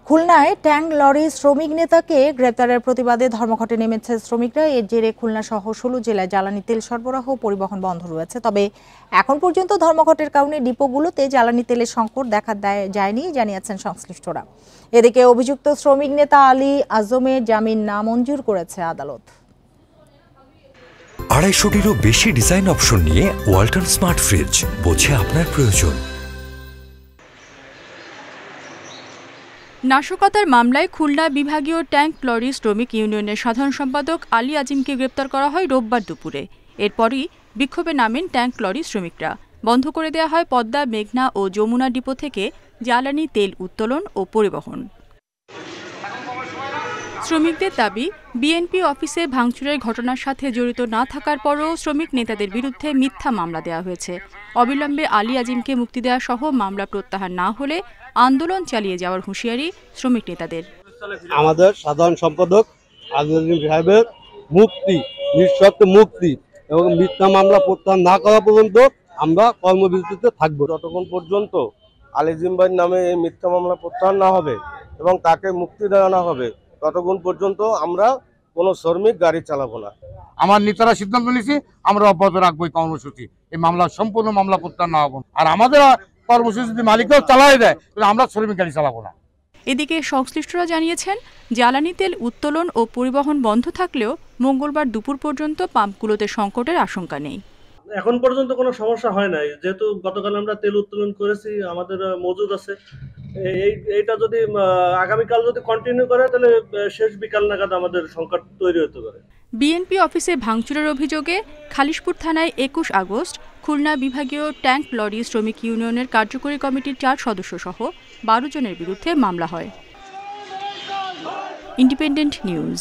খুলনায় tank lorry শ্রমিক নেতাকে গ্রেপ্তারের প্রতিবাদে ধর্মঘটে নেমেছে শ্রমিকরা। এর জেরে খুলনা সহ ১৬ জেলায় জ্বালানি তেল সরবরাহ ও পরিবহন বন্ধ রয়েছে। তবে এখন পর্যন্ত ধর্মঘটের কারণে ডিপোগুলোতে জ্বালানি তেলের সংকট দেখা যায়নি জানিয়েছেন সংশ্লিষ্টরা। এদিকে অভিযুক্ত শ্রমিক নেতা আলী আজমের জামিন নামঞ্জুর করেছে আদালত। ২৫০টিরও বেশি ডিজাইন অপশন নিয়ে ওয়ালটন স্মার্ট ফ্রিজ, বোঝে আপনার প্রয়োজন। নাশকতার মামলায় খুলনা বিভাগীয় ট্যাঙ্ক লরি শ্রমিক ইউনিয়নের সাধারণ সম্পাদক আলী আজিমকে গ্রেপ্তার করা হয় রোববার দুপুরে। এরপরই বিক্ষোভে নামেন ট্যাঙ্ক লরি শ্রমিকরা। বন্ধ করে দেওয়া হয় পদ্মা, মেঘনা ও যমুনা ডিপো থেকে জ্বালানি তেল উত্তোলন ও পরিবহন। শ্রমিকদের দাবি, বিএনপি অফিসে ভাঙচুরের ঘটনার সাথে জড়িত না থাকার পরও শ্রমিক নেতাদের বিরুদ্ধে মিথ্যা মামলা দেওয়া হয়েছে। অবিলম্বে আলী আজিমকে মুক্তি দেওয়া সহ মামলা প্রত্যাহার না হলে আন্দোলন চালিয়ে যাওয়ার হুঁশিয়ারি শ্রমিক নেতাদের। আমাদের সাধারণ সম্পাদক আলী আজিম সাহেবের মুক্তি, নিঃশর্তে মুক্তি এবং মিথ্যা মামলা প্রত্যাহার না করা পর্যন্ত আমরা কর্মবিরতিতে থাকবো। যতক্ষণ পর্যন্ত আলী আজিম ভাইয়ের নামে এই মিথ্যা মামলা প্রত্যাহার না হবে এবং তাকে মুক্তি দেওয়া না হবে, ততক্ষণ পর্যন্ত আমরা কোনো শ্রমিক গাড়ি চালাবো না। আমার নেতারা সিদ্ধান্ত নিয়েছি, আমরা অব্যাহত রাখবো এই কর্মসূচি। এই মামলা সম্পূর্ণ মামলা প্রত্যাহার না হবো। আর আমাদের কর্মসূচি যদি মালিকরাও চালাই দেয়, তাহলে আমরা শ্রমিক গাড়ি চালাবো না। এদিকে সংশ্লিষ্টরা জানিয়েছেন, জ্বালানি তেল উত্তোলন ও পরিবহন বন্ধ থাকলেও মঙ্গলবার দুপুর পর্যন্ত পাম্পগুলোতে সংকটের আশঙ্কা নেই। এখন পর্যন্ত কোনো সমস্যা হয় নাই, যেহেতু গতকাল আমরা তেল উত্তোলন করেছি, আমাদের মজুদ আছে। এইটা যদি আগামীকাল যদি কন্টিনিউ করে, তাহলে শেষ বিকাল নাগাদ আমাদের সংকট তৈরি হতে পারে। বিএনপি অফিসে ভাঙচুরের অভিযোগে খালিশপুর থানায় ২১ আগস্ট খুলনা বিভাগীয় ট্যাঙ্ক লরি শ্রমিক ইউনিয়নের কার্যকরী কমিটির ৪ সদস্য সহ ১২ জনের বিরুদ্ধে মামলা হয়। Independent news.